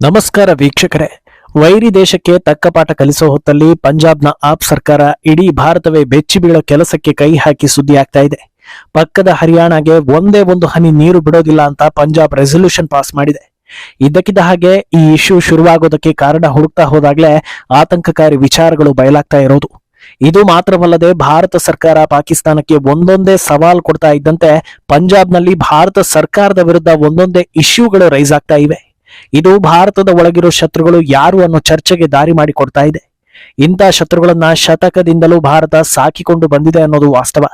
ನಮಸ್ಕಾರ ವೀಕ್ಷಕರೇ. ವೈರಿ ದೇಶಕ್ಕೆ ತಕ್ಕ ಪಾಠ ಕಲಿಸೋ ಹೊತ್ತಲ್ಲಿ ಪಂಜಾಬ್ನ ಆಪ್ ಸರ್ಕಾರ ಇಡೀ ಭಾರತವೇ ಬೆಚ್ಚಿ ಬೀಳೋ ಕೆಲಸಕ್ಕೆ ಕೈ ಹಾಕಿ ಸುದ್ದಿ ಆಗ್ತಾ ಇದೆ. ಪಕ್ಕದ ಹರಿಯಾಣಗೆ ಒಂದೇ ಒಂದು ಹನಿ ನೀರು ಬಿಡೋದಿಲ್ಲ ಅಂತ ಪಂಜಾಬ್ ರೆಸಲ್ಯೂಷನ್ ಪಾಸ್ ಮಾಡಿದೆ. ಇದ್ದಕ್ಕಿದ್ದ ಹಾಗೆ ಈ ಇಶ್ಯೂ ಶುರುವಾಗೋದಕ್ಕೆ ಕಾರಣ ಹುಡುಕ್ತಾ ಹೋದಾಗ್ಲೇ ಆತಂಕಕಾರಿ ವಿಚಾರಗಳು ಬಯಲಾಗ್ತಾ ಇರೋದು. ಇದು ಮಾತ್ರವಲ್ಲದೆ ಭಾರತ ಸರ್ಕಾರ ಪಾಕಿಸ್ತಾನಕ್ಕೆ ಒಂದೊಂದೇ ಸವಾಲ್ ಕೊಡ್ತಾ ಇದ್ದಂತೆ ಪಂಜಾಬ್ನಲ್ಲಿ ಭಾರತ ಸರ್ಕಾರದ ವಿರುದ್ಧ ಒಂದೊಂದೇ ಇಶ್ಯೂಗಳು ರೈಸ್ ಆಗ್ತಾ ಇವೆ. ಇದು ಭಾರತದ ಒಳಗಿರೋ ಶತ್ರುಗಳು ಯಾರು ಅನ್ನೋ ಚರ್ಚೆಗೆ ದಾರಿ ಮಾಡಿಕೊಡ್ತಾ ಇದೆ. ಇಂಥ ಶತ್ರುಗಳನ್ನ ಶತಕದಿಂದಲೂ ಭಾರತ ಸಾಕಿಕೊಂಡು ಬಂದಿದೆ ಅನ್ನೋದು ವಾಸ್ತವ.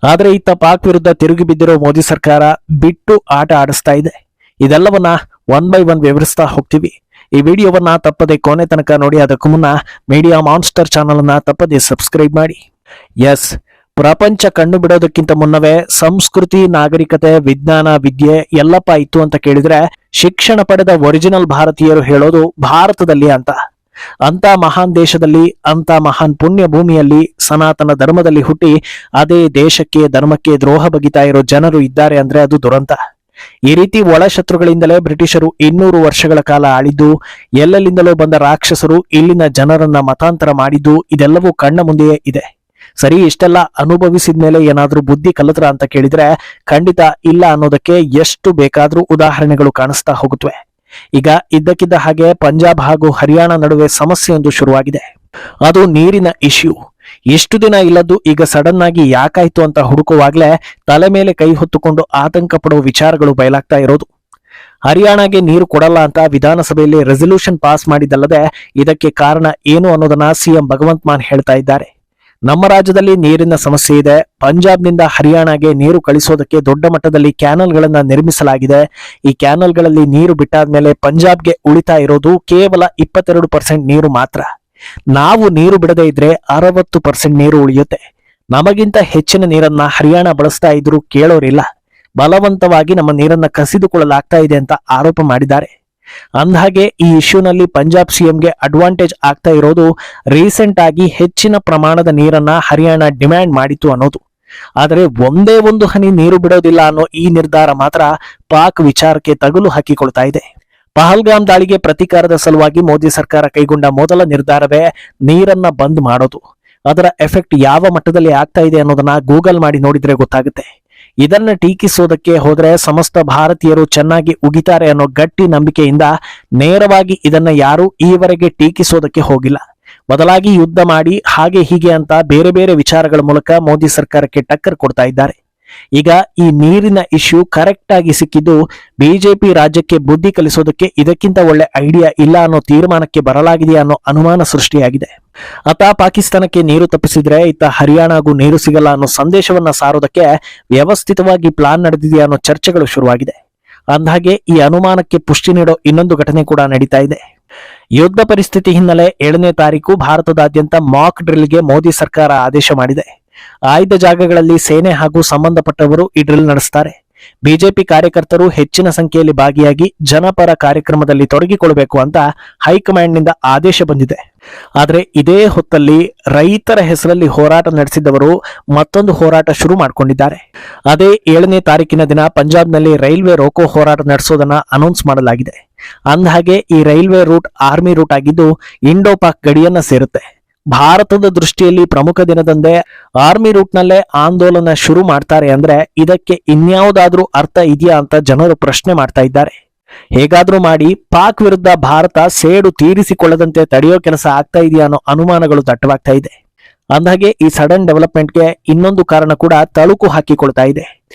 ಆದ್ರೆ ಇತ್ತ ಪಾಕ್ ವಿರುದ್ಧ ತಿರುಗಿ ಬಿದ್ದಿರೋ ಮೋದಿ ಸರ್ಕಾರ ಬಿಟ್ಟು ಆಟ ಆಡಿಸ್ತಾ ಇದೆ. ಇದೆಲ್ಲವನ್ನ ಒನ್ ಬೈ ಒನ್ ವಿವರಿಸ್ತಾ ಹೋಗ್ತೀವಿ. ಈ ವಿಡಿಯೋವನ್ನ ತಪ್ಪದೆ ಕೊನೆ ತನಕ ನೋಡಿ. ಅದಕ್ಕೂ ಮುನ್ನ ಮೀಡಿಯಾ ಮಾನ್ಸ್ಟರ್ ಚಾನಲ್ ಅನ್ನ ತಪ್ಪದೆ ಸಬ್ಸ್ಕ್ರೈಬ್ ಮಾಡಿ. ಎಸ್, ಪ್ರಪಂಚ ಕಣ್ಣು ಬಿಡೋದಕ್ಕಿಂತ ಮುನ್ನವೇ ಸಂಸ್ಕೃತಿ, ನಾಗರಿಕತೆ, ವಿಜ್ಞಾನ, ವಿದ್ಯೆ ಎಲ್ಲಪ್ಪ ಇತ್ತು ಅಂತ ಕೇಳಿದ್ರೆ ಶಿಕ್ಷಣ ಪಡೆದ ಒರಿಜಿನಲ್ ಭಾರತೀಯರು ಹೇಳೋದು ಭಾರತದಲ್ಲಿ ಅಂತ ಮಹಾನ್ ದೇಶದಲ್ಲಿ, ಅಂತ ಮಹಾನ್ ಪುಣ್ಯ ಭೂಮಿಯಲ್ಲಿ, ಸನಾತನ ಧರ್ಮದಲ್ಲಿ ಹುಟ್ಟಿ ಅದೇ ದೇಶಕ್ಕೆ ಧರ್ಮಕ್ಕೆ ದ್ರೋಹ ಬಗಿತಾ ಇರೋ ಜನರು ಇದ್ದಾರೆ ಅಂದ್ರೆ ಅದು ದುರಂತ. ಈ ರೀತಿ ಒಳ ಶತ್ರುಗಳಿಂದಲೇ ಬ್ರಿಟಿಷರು 200 ವರ್ಷಗಳ ಕಾಲ ಆಳಿದ್ದು, ಎಲ್ಲೆಲ್ಲಿಂದಲೋ ಬಂದ ರಾಕ್ಷಸರು ಇಲ್ಲಿನ ಜನರನ್ನ ಮತಾಂತರ ಮಾಡಿದ್ದು ಇದೆಲ್ಲವೂ ಕಣ್ಣ ಮುಂದೆಯೇ ಇದೆ. ಸರಿ, ಇಷ್ಟೆಲ್ಲ ಅನುಭವಿಸಿದ ಮೇಲೆ ಏನಾದ್ರೂ ಬುದ್ಧಿ ಕಲಿತ್ರ ಅಂತ ಕೇಳಿದ್ರೆ ಖಂಡಿತ ಇಲ್ಲ ಅನ್ನೋದಕ್ಕೆ ಎಷ್ಟು ಬೇಕಾದ್ರೂ ಉದಾಹರಣೆಗಳು ಕಾಣಿಸ್ತಾ ಹೋಗುತ್ತವೆ. ಈಗ ಇದ್ದಕ್ಕಿದ್ದ ಹಾಗೆ ಪಂಜಾಬ್ ಹಾಗೂ ಹರಿಯಾಣ ನಡುವೆ ಸಮಸ್ಯೆಯೊಂದು ಶುರುವಾಗಿದೆ. ಅದು ನೀರಿನ ಇಶ್ಯೂ. ಎಷ್ಟು ದಿನ ಇಲ್ಲದ್ದು ಈಗ ಸಡನ್ ಆಗಿ ಯಾಕಾಯ್ತು ಅಂತ ಹುಡುಕುವಾಗ್ಲೇ ತಲೆ ಮೇಲೆ ಕೈ ಹೊತ್ತುಕೊಂಡು ಆತಂಕ ಪಡುವ ವಿಚಾರಗಳು ಬಯಲಾಗ್ತಾ ಇರೋದು. ಹರಿಯಾಣಗೆ ನೀರು ಕೊಡಲ್ಲ ಅಂತ ವಿಧಾನಸಭೆಯಲ್ಲಿ ರೆಸಲ್ಯೂಷನ್ ಪಾಸ್ ಮಾಡಿದ್ದಲ್ಲದೆ ಇದಕ್ಕೆ ಕಾರಣ ಏನು ಅನ್ನೋದನ್ನ ಸಿಎಂ ಭಗವಂತ್ ಮಾನ್ ಹೇಳ್ತಾ ಇದ್ದಾರೆ. ನಮ್ಮ ರಾಜ್ಯದಲ್ಲಿ ನೀರಿನ ಸಮಸ್ಯೆ ಇದೆ. ಪಂಜಾಬ್ನಿಂದ ಹರಿಯಾಣಗೆ ನೀರು ಕಳಿಸೋದಕ್ಕೆ ದೊಡ್ಡ ಮಟ್ಟದಲ್ಲಿ ಕ್ಯಾನಲ್ಗಳನ್ನ ನಿರ್ಮಿಸಲಾಗಿದೆ. ಈ ಕ್ಯಾನಲ್ಗಳಲ್ಲಿ ನೀರು ಬಿಟ್ಟಾದ್ಮೇಲೆ ಪಂಜಾಬ್ಗೆ ಉಳಿತಾ ಇರೋದು ಕೇವಲ 22% ನೀರು ಮಾತ್ರ. ನಾವು ನೀರು ಬಿಡದೇ ಇದ್ರೆ 60% ನೀರು ಉಳಿಯುತ್ತೆ. ನಮಗಿಂತ ಹೆಚ್ಚಿನ ನೀರನ್ನ ಹರಿಯಾಣ ಬಳಸ್ತಾ ಇದ್ರು ಕೇಳೋರಿಲ್ಲ. ಬಲವಂತವಾಗಿ ನಮ್ಮ ನೀರನ್ನ ಕಸಿದುಕೊಳ್ಳಲಾಗ್ತಾ ಇದೆ ಅಂತ ಆರೋಪ ಮಾಡಿದ್ದಾರೆ. ಅಂದಹಾಗೆ ಈ ಇಶ್ಯೂನಲ್ಲಿ ಪಂಜಾಬ್ ಸಿಎಂಗೆ ಅಡ್ವಾಂಟೇಜ್ ಆಗ್ತಾ ಇರೋದು ರೀಸೆಂಟ್ ಆಗಿ ಹೆಚ್ಚಿನ ಪ್ರಮಾಣದ ನೀರನ್ನ ಹರಿಯಾಣ ಡಿಮ್ಯಾಂಡ್ ಮಾಡಿತು ಅನ್ನೋದು. ಆದರೆ ಒಂದೇ ಒಂದು ಹನಿ ನೀರು ಬಿಡೋದಿಲ್ಲ ಅನ್ನೋ ಈ ನಿರ್ಧಾರ ಮಾತ್ರ ಪಾಕ್ ವಿಚಾರಕ್ಕೆ ತಗುಲು ಹಾಕಿಕೊಳ್ತಾ ಇದೆ. ಪಹಲ್ಗಾಮ್ ದಾಳಿಗೆ ಪ್ರತೀಕಾರದ ಸಲುವಾಗಿ ಮೋದಿ ಸರ್ಕಾರ ಕೈಗೊಂಡ ಮೊದಲ ನಿರ್ಧಾರವೇ ನೀರನ್ನ ಬಂದ್ ಮಾಡೋದು. ಅದರ ಎಫೆಕ್ಟ್ ಯಾವ ಮಟ್ಟದಲ್ಲಿ ಆಗ್ತಾ ಇದೆ ಅನ್ನೋದನ್ನ ಗೂಗಲ್ ಮಾಡಿ ನೋಡಿದ್ರೆ ಗೊತ್ತಾಗುತ್ತೆ. ಇದನ್ನ ಟೀಕಿಸೋದಕ್ಕೆ ಹೋದ್ರೆ ಸಮಸ್ತ ಭಾರತೀಯರು ಚೆನ್ನಾಗಿ ಉಗಿತಾರೆ ಅನ್ನೋ ಗಟ್ಟಿ ನಂಬಿಕೆಯಿಂದ ನೇರವಾಗಿ ಇದನ್ನ ಯಾರು ಈವರೆಗೆ ಟೀಕಿಸೋದಕ್ಕೆ ಹೋಗಿಲ್ಲ. ಬದಲಾಗಿ ಯುದ್ಧ ಮಾಡಿ ಹಾಗೆ ಹೀಗೆ ಅಂತ ಬೇರೆ ಬೇರೆ ವಿಚಾರಗಳ ಮೂಲಕ ಮೋದಿ ಸರ್ಕಾರಕ್ಕೆ ಟಕ್ಕರ್ ಕೊಡ್ತಾ ಇದ್ದಾರೆ. ಈಗ ಈ ನೀರಿನ ಇಶ್ಯೂ ಕರೆಕ್ಟ್ ಆಗಿ ಸಿಕ್ಕಿದ್ದು ಬಿಜೆಪಿ ರಾಜ್ಯಕ್ಕೆ ಬುದ್ಧಿ ಕಲಿಸೋದಕ್ಕೆ ಇದಕ್ಕಿಂತ ಒಳ್ಳೆ ಐಡಿಯಾ ಇಲ್ಲ ಅನ್ನೋ ತೀರ್ಮಾನಕ್ಕೆ ಬರಲಾಗಿದೆಯಾ ಅನ್ನೋ ಅನುಮಾನ ಸೃಷ್ಟಿಯಾಗಿದೆ. ಅತ ಪಾಕಿಸ್ತಾನಕ್ಕೆ ನೀರು ತಪ್ಪಿಸಿದ್ರೆ ಇತ್ತ ಹರಿಯಾಣಗೂ ನೀರು ಸಿಗಲ್ಲ ಅನ್ನೋ ಸಂದೇಶವನ್ನ ಸಾರೋದಕ್ಕೆ ವ್ಯವಸ್ಥಿತವಾಗಿ ಪ್ಲಾನ್ ನಡೆದಿದೆಯಾ ಅನ್ನೋ ಚರ್ಚೆಗಳು ಶುರುವಾಗಿದೆ. ಅಂದಹಾಗೆ ಈ ಅನುಮಾನಕ್ಕೆ ಪುಷ್ಟಿ ನೀಡೋ ಇನ್ನೊಂದು ಘಟನೆ ಕೂಡ ನಡೀತಾ ಇದೆ. ಯುದ್ಧ ಪರಿಸ್ಥಿತಿ ಹಿನ್ನೆಲೆ 7ನೇ ತಾರೀಕು ಭಾರತದಾದ್ಯಂತ ಮಾಕ್ ಡ್ರಿಲ್ಗೆ ಮೋದಿ ಸರ್ಕಾರ ಆದೇಶ ಮಾಡಿದೆ. ಆಯ್ದ ಜಾಗಗಳಲ್ಲಿ ಸೇನೆ ಹಾಗೂ ಸಂಬಂಧಪಟ್ಟವರು ಈ ಡ್ರಿಲ್ ನಡೆಸ್ತಾರೆ. ಬಿಜೆಪಿ ಕಾರ್ಯಕರ್ತರು ಹೆಚ್ಚಿನ ಸಂಖ್ಯೆಯಲ್ಲಿ ಭಾಗಿಯಾಗಿ ಜನಪರ ಕಾರ್ಯಕ್ರಮದಲ್ಲಿ ತೊಡಗಿಕೊಳ್ಳಬೇಕು ಅಂತ ಹೈಕಮಾಂಡ್ ನಿಂದ ಆದೇಶ ಬಂದಿದೆ. ಆದ್ರೆ ಇದೇ ಹೊತ್ತಲ್ಲಿ ರೈತರ ಹೆಸರಲ್ಲಿ ಹೋರಾಟ ನಡೆಸಿದವರು ಮತ್ತೊಂದು ಹೋರಾಟ ಶುರು ಮಾಡಿಕೊಂಡಿದ್ದಾರೆ. ಅದೇ 7ನೇ ತಾರೀಕಿನ ದಿನ ಪಂಜಾಬ್ನಲ್ಲಿ ರೈಲ್ವೆ ರೋಕೋ ಹೋರಾಟ ನಡೆಸೋದನ್ನ ಅನೌನ್ಸ್ ಮಾಡಲಾಗಿದೆ. ಅಂದಹಾಗೆ ಈ ರೈಲ್ವೆ ರೂಟ್ ಆರ್ಮಿ ರೂಟ್ ಆಗಿದ್ದು ಇಂಡೋ ಪಾಕ್ ಗಡಿಯನ್ನ ಸೇರುತ್ತೆ. ಭಾರತದ ದೃಷ್ಟಿಯಲ್ಲಿ ಪ್ರಮುಖ ದಿನದಂದೇ ಆರ್ಮಿ ರೂಟ್ನಲ್ಲೇ ಆಂದೋಲನ ಶುರು ಮಾಡ್ತಾರೆ ಅಂದ್ರೆ ಇದಕ್ಕೆ ಇನ್ಯಾವುದಾದ್ರೂ ಅರ್ಥ ಇದೆಯಾ ಅಂತ ಜನರು ಪ್ರಶ್ನೆ ಮಾಡ್ತಾ ಇದ್ದಾರೆ. ಹೇಗಾದ್ರೂ ಮಾಡಿ ಪಾಕ್ ವಿರುದ್ಧ ಭಾರತ ಸೇಡು ತೀರಿಸಿಕೊಳ್ಳದಂತೆ ತಡೆಯೋ ಕೆಲಸ ಆಗ್ತಾ ಇದೆಯಾ ಅನ್ನೋ ಅನುಮಾನಗಳು ದಟ್ಟವಾಗ್ತಾ ಇದೆ. ಅಂದಾಗೆ ಈ ಸಡನ್ ಡೆವಲಪ್ಮೆಂಟ್ಗೆ ಇನ್ನೊಂದು ಕಾರಣ ಕೂಡ ತಳುಕು ಹಾಕಿಕೊಳ್ತಾ ಇದೆ.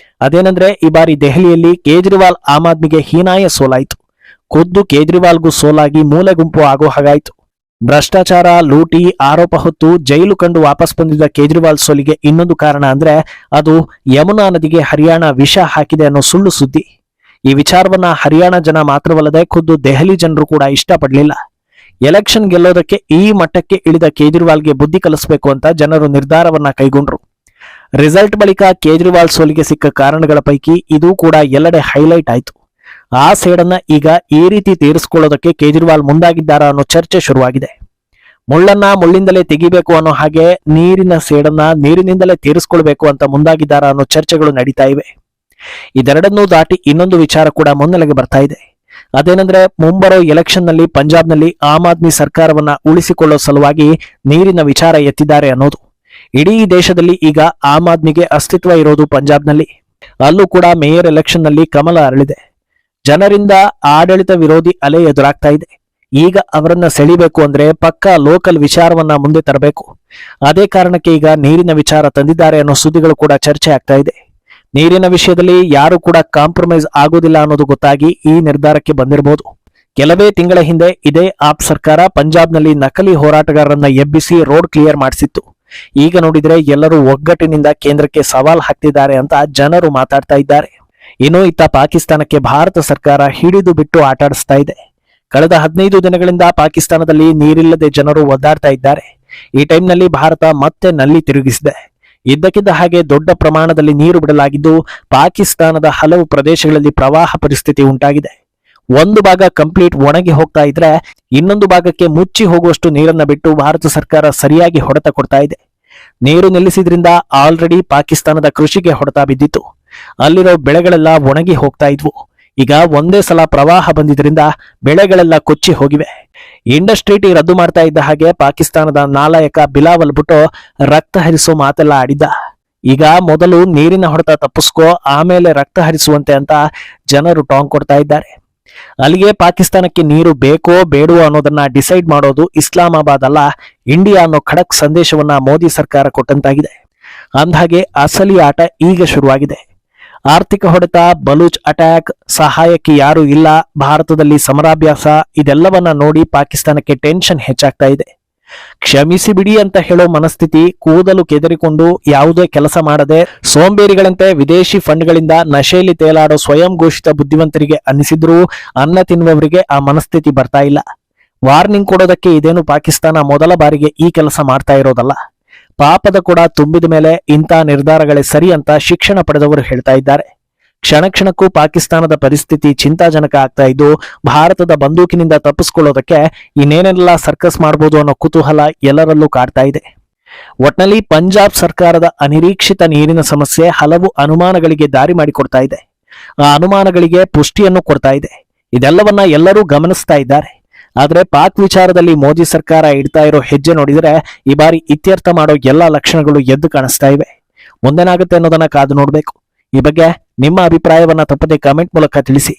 ಅದೇನಂದ್ರೆ ಈ ಬಾರಿ ದೆಹಲಿಯಲ್ಲಿ ಕೇಜ್ರಿವಾಲ್ ಆಮ್ ಆದ್ಮಿಗೆ ಹೀನಾಯ ಸೋಲಾಯಿತು. ಖುದ್ದು ಕೇಜ್ರಿವಾಲ್ಗೂ ಸೋಲಾಗಿ ಮೂಲೆ ಗುಂಪು ಆಗೋ ಹಾಗಾಯ್ತು. ಭ್ರಷ್ಟಾಚಾರ, ಲೂಟಿ ಆರೋಪ ಹೊತ್ತು ಜೈಲು ಕಂಡು ವಾಪಸ್ ಬಂದಿದ್ದ ಕೇಜ್ರಿವಾಲ್ ಸೋಲಿಗೆ ಇನ್ನೊಂದು ಕಾರಣ ಅಂದ್ರೆ ಅದು ಯಮುನಾ ನದಿಗೆ ಹರಿಯಾಣ ವಿಷ ಹಾಕಿದೆ ಅನ್ನೋ ಸುಳ್ಳು ಸುದ್ದಿ. ಈ ವಿಚಾರವನ್ನ ಹರಿಯಾಣ ಜನ ಮಾತ್ರವಲ್ಲದೆ ಖುದ್ದು ದೆಹಲಿ ಜನರು ಕೂಡ ಇಷ್ಟಪಡಲಿಲ್ಲ. ಎಲೆಕ್ಷನ್ ಗೆಲ್ಲೋದಕ್ಕೆ ಈ ಮಟ್ಟಕ್ಕೆ ಇಳಿದ ಕೇಜ್ರಿವಾಲ್ಗೆ ಬುದ್ಧಿ ಕಲಿಸಬೇಕು ಅಂತ ಜನರು ನಿರ್ಧಾರವನ್ನ ಕೈಗೊಂಡ್ರು. ರಿಸಲ್ಟ್ ಬಳಿಕ ಕೇಜ್ರಿವಾಲ್ ಸೋಲಿಗೆ ಸಿಕ್ಕ ಕಾರಣಗಳ ಪೈಕಿ ಇದು ಕೂಡ ಎಲ್ಲೆಡೆ ಹೈಲೈಟ್ ಆಯ್ತು. ಆ ಸೇಡನ್ನ ಈಗ ಈ ರೀತಿ ತೀರಿಸಿಕೊಳ್ಳೋದಕ್ಕೆ ಕೇಜ್ರಿವಾಲ್ ಮುಂದಾಗಿದ್ದಾರಾ ಅನ್ನೋ ಚರ್ಚೆ ಶುರುವಾಗಿದೆ. ಮುಳ್ಳನ್ನ ಮುಳ್ಳಿಂದಲೇ ತೆಗಿಬೇಕು ಅನ್ನೋ ಹಾಗೆ ನೀರಿನ ಸೇಡನ್ನ ನೀರಿನಿಂದಲೇ ತೀರಿಸಿಕೊಳ್ಬೇಕು ಅಂತ ಮುಂದಾಗಿದ್ದಾರಾ ಅನ್ನೋ ಚರ್ಚೆಗಳು ನಡೀತಾ ಇವೆ. ಇದೆರಡನ್ನೂ ದಾಟಿ ಇನ್ನೊಂದು ವಿಚಾರ ಕೂಡ ಮುನ್ನೆಲೆಗೆ ಬರ್ತಾ ಇದೆ. ಅದೇನೆಂದ್ರೆ ಮುಂಬರೋ ಎಲೆಕ್ಷನ್ ನಲ್ಲಿ ಪಂಜಾಬ್ನಲ್ಲಿ ಆಮ್ ಆದ್ಮಿ ಸರ್ಕಾರವನ್ನ ಉಳಿಸಿಕೊಳ್ಳೋ ಸಲುವಾಗಿ ನೀರಿನ ವಿಚಾರ ಎತ್ತಿದ್ದಾರೆ ಅನ್ನೋದು. ಇಡೀ ದೇಶದಲ್ಲಿ ಈಗ ಆಮ್ ಆದ್ಮಿಗೆ ಅಸ್ತಿತ್ವ ಇರೋದು ಪಂಜಾಬ್ನಲ್ಲಿ. ಅಲ್ಲೂ ಕೂಡ ಮೇಯರ್ ಎಲೆಕ್ಷನ್ ನಲ್ಲಿ ಕಮಲ ಅರಳಿದೆ. ಜನರಿಂದ ಆಡಳಿತ ವಿರೋಧಿ ಅಲೆ ಎದುರಾಗ್ತಾ ಇದೆ. ಈಗ ಅವರನ್ನ ಸೆಳಿಬೇಕು ಅಂದ್ರೆ ಪಕ್ಕಾ ಲೋಕಲ್ ವಿಚಾರವನ್ನ ಮುಂದೆ ತರಬೇಕು. ಅದೇ ಕಾರಣಕ್ಕೆ ಈಗ ನೀರಿನ ವಿಚಾರ ತಂದಿದ್ದಾರೆ ಅನ್ನೋ ಸುದ್ದಿಗಳು ಕೂಡ ಚರ್ಚೆ ಆಗ್ತಾ ಇದೆ. ನೀರಿನ ವಿಷಯದಲ್ಲಿ ಯಾರು ಕೂಡ ಕಾಂಪ್ರಮೈಸ್ ಆಗೋದಿಲ್ಲ ಅನ್ನೋದು ಗೊತ್ತಾಗಿ ಈ ನಿರ್ಧಾರಕ್ಕೆ ಬಂದಿರಬಹುದು. ಕೆಲವೇ ತಿಂಗಳ ಹಿಂದೆ ಇದೇ ಆಪ್ ಸರ್ಕಾರ ಪಂಜಾಬ್ನಲ್ಲಿ ನಕಲಿ ಹೋರಾಟಗಾರರನ್ನ ಎಬ್ಬಿಸಿ ರೋಡ್ ಕ್ಲಿಯರ್ ಮಾಡಿಸಿತ್ತು. ಈಗ ನೋಡಿದ್ರೆ ಎಲ್ಲರೂ ಒಗ್ಗಟ್ಟಿನಿಂದ ಕೇಂದ್ರಕ್ಕೆ ಸವಾಲ್ ಹಾಕ್ತಿದ್ದಾರೆ ಅಂತ ಜನರು ಮಾತಾಡ್ತಾ ಇದ್ದಾರೆ. ಇನ್ನು ಇತ್ತ ಪಾಕಿಸ್ತಾನಕ್ಕೆ ಭಾರತ ಸರ್ಕಾರ ಹಿಡಿದು ಬಿಟ್ಟು ಆಟಾಡಿಸ್ತಾ ಇದೆ. ಕಳೆದ 15 ದಿನಗಳಿಂದ ಪಾಕಿಸ್ತಾನದಲ್ಲಿ ನೀರಿಲ್ಲದೆ ಜನರು ಒದ್ದಾಡ್ತಾ ಇದ್ದಾರೆ. ಈ ಟೈಮ್ನಲ್ಲಿ ಭಾರತ ಮತ್ತೆ ನಲ್ಲಿ ತಿರುಗಿಸಿದೆ. ಇದ್ದಕ್ಕಿದ್ದ ಹಾಗೆ ದೊಡ್ಡ ಪ್ರಮಾಣದಲ್ಲಿ ನೀರು ಬಿಡಲಾಗಿದ್ದು ಪಾಕಿಸ್ತಾನದ ಹಲವು ಪ್ರದೇಶಗಳಲ್ಲಿ ಪ್ರವಾಹ ಪರಿಸ್ಥಿತಿ ಉಂಟಾಗಿದೆ. ಒಂದು ಭಾಗ ಕಂಪ್ಲೀಟ್ ಒಣಗಿ ಹೋಗ್ತಾ ಇದ್ರೆ ಇನ್ನೊಂದು ಭಾಗಕ್ಕೆ ಮುಚ್ಚಿ ಹೋಗುವಷ್ಟು ನೀರನ್ನ ಬಿಟ್ಟು ಭಾರತ ಸರ್ಕಾರ ಸರಿಯಾಗಿ ಹೊಡೆತ ಕೊಡ್ತಾ ಇದೆ. ನೀರು ನಿಲ್ಲಿಸಿದ್ರಿಂದ ಆಲ್ರೆಡಿ ಪಾಕಿಸ್ತಾನದ ಕೃಷಿಗೆ ಹೊಡೆತ ಬಿದ್ದಿತ್ತು. ಅಲ್ಲಿರೋ ಬೆಳೆಗಳೆಲ್ಲ ಒಣಗಿ ಹೋಗ್ತಾ ಇದ್ವು. ಈಗ ಒಂದೇ ಸಲ ಪ್ರವಾಹ ಬಂದಿದ್ರಿಂದ ಬೆಳೆಗಳೆಲ್ಲ ಕೊಚ್ಚಿ ಹೋಗಿವೆ. ಇಂಡಸ್ಟ್ರಿ ರದ್ದು ಮಾಡ್ತಾ ಇದ್ದ ಹಾಗೆ ಪಾಕಿಸ್ತಾನದ ನಾಲಾಯಕ ಬಿಲಾವಲ್ ಭುಟ್ಟೋ ರಕ್ತ ಹರಿಸೋ ಮಾತೆಲ್ಲ ಆಡಿದ್ದ. ಈಗ ಮೊದಲು ನೀರಿನ ಹೊಡೆತ ತಪ್ಪಿಸ್ಕೋ, ಆಮೇಲೆ ರಕ್ತ ಹರಿಸುವಂತೆ ಅಂತ ಜನರು ಟಾಂಗ್ ಕೊಡ್ತಾ ಇದ್ದಾರೆ. ಅಲ್ಲಿಗೆ ಪಾಕಿಸ್ತಾನಕ್ಕೆ ನೀರು ಬೇಕೋ ಬೇಡವೋ ಅನ್ನೋದನ್ನ ಡಿಸೈಡ್ ಮಾಡೋದು ಇಸ್ಲಾಮಾಬಾದ್ ಅಲ್ಲ, ಇಂಡಿಯಾ ಅನ್ನೋ ಖಡಕ್ ಸಂದೇಶವನ್ನ ಮೋದಿ ಸರ್ಕಾರ ಕೊಟ್ಟಂತಾಗಿದೆ. ಅಂದ್ಹಾಗೆ ಅಸಲಿ ಆಟ ಈಗ ಶುರುವಾಗಿದೆ. ಆರ್ಥಿಕ ಹೊಡೆತ, ಬಲೂಚ್ ಅಟ್ಯಾಕ್, ಸಹಾಯಕ್ಕೆ ಯಾರು ಇಲ್ಲ, ಭಾರತದಲ್ಲಿ ಸಮರಾಭ್ಯಾಸ, ಇದೆಲ್ಲವನ್ನ ನೋಡಿ ಪಾಕಿಸ್ತಾನಕ್ಕೆ ಟೆನ್ಷನ್ ಹೆಚ್ಚಾಗ್ತಾ ಇದೆ. ಕ್ಷಮಿಸಿ ಬಿಡಿ ಅಂತ ಹೇಳೋ ಮನಸ್ಥಿತಿ, ಕೂದಲು ಕೆದರಿಕೊಂಡು ಯಾವುದೇ ಕೆಲಸ ಮಾಡದೆ ಸೋಂಬೇರಿಗಳಂತೆ ವಿದೇಶಿ ಫಂಡ್ಗಳಿಂದ ನಶೆಯಲ್ಲಿ ತೇಲಾಡೋ ಸ್ವಯಂ ಘೋಷಿತ ಬುದ್ಧಿವಂತರಿಗೆ ಅನ್ನಿಸಿದ್ರೂ ಅನ್ನ ತಿನ್ನುವವರಿಗೆ ಆ ಮನಸ್ಥಿತಿ ಬರ್ತಾ ಇಲ್ಲ. ವಾರ್ನಿಂಗ್ ಕೊಡೋದಕ್ಕೆ ಇದೇನು ಪಾಕಿಸ್ತಾನ ಮೊದಲ ಬಾರಿಗೆ ಈ ಕೆಲಸ ಮಾಡ್ತಾ ಇರೋದಲ್ಲ. ಪಾಪದ ಕೂಡ ತುಂಬಿದ ಮೇಲೆ ಇಂಥ ನಿರ್ಧಾರಗಳೇ ಸರಿ ಅಂತ ಶಿಕ್ಷಣ ಪಡೆದವರು ಹೇಳ್ತಾ ಇದ್ದಾರೆ. ಕ್ಷಣ ಕ್ಷಣಕ್ಕೂ ಪಾಕಿಸ್ತಾನದ ಪರಿಸ್ಥಿತಿ ಚಿಂತಾಜನಕ ಆಗ್ತಾ ಇದ್ದು ಭಾರತದ ಬಂದೂಕಿನಿಂದ ತಪ್ಪಿಸ್ಕೊಳ್ಳೋದಕ್ಕೆ ಇನ್ನೇನೆಲ್ಲ ಸರ್ಕಸ್ ಮಾಡಬಹುದು ಅನ್ನೋ ಕುತೂಹಲ ಎಲ್ಲರಲ್ಲೂ ಕಾಡ್ತಾ ಇದೆ. ಒಟ್ನಲ್ಲಿ ಪಂಜಾಬ್ ಸರ್ಕಾರದ ಅನಿರೀಕ್ಷಿತ ನೀರಿನ ಸಮಸ್ಯೆ ಹಲವು ಅನುಮಾನಗಳಿಗೆ ದಾರಿ ಮಾಡಿಕೊಡ್ತಾ ಇದೆ. ಆ ಅನುಮಾನಗಳಿಗೆ ಪುಷ್ಟಿಯನ್ನು ಕೊಡ್ತಾ ಇದೆ. ಇದೆಲ್ಲವನ್ನ ಎಲ್ಲರೂ ಗಮನಿಸ್ತಾ ಇದ್ದಾರೆ. ಆದ್ರೆ ಪಾಕ್ ವಿಚಾರದಲ್ಲಿ ಮೋದಿ ಸರ್ಕಾರ ಇಡ್ತಾ ಇರೋ ಹೆಜ್ಜೆ ನೋಡಿದ್ರೆ ಈ ಬಾರಿ ಇತ್ಯರ್ಥ ಮಾಡೋ ಎಲ್ಲಾ ಲಕ್ಷಣಗಳು ಎದ್ದು ಕಾಣಿಸ್ತಾ ಇವೆ. ಮುಂದೇನಾಗುತ್ತೆ ಅನ್ನೋದನ್ನ ಕಾದು ನೋಡ್ಬೇಕು. ಈ ಬಗ್ಗೆ ನಿಮ್ಮ ಅಭಿಪ್ರಾಯವನ್ನ ತಪ್ಪದೆ ಕಾಮೆಂಟ್ ಮೂಲಕ ತಿಳಿಸಿ.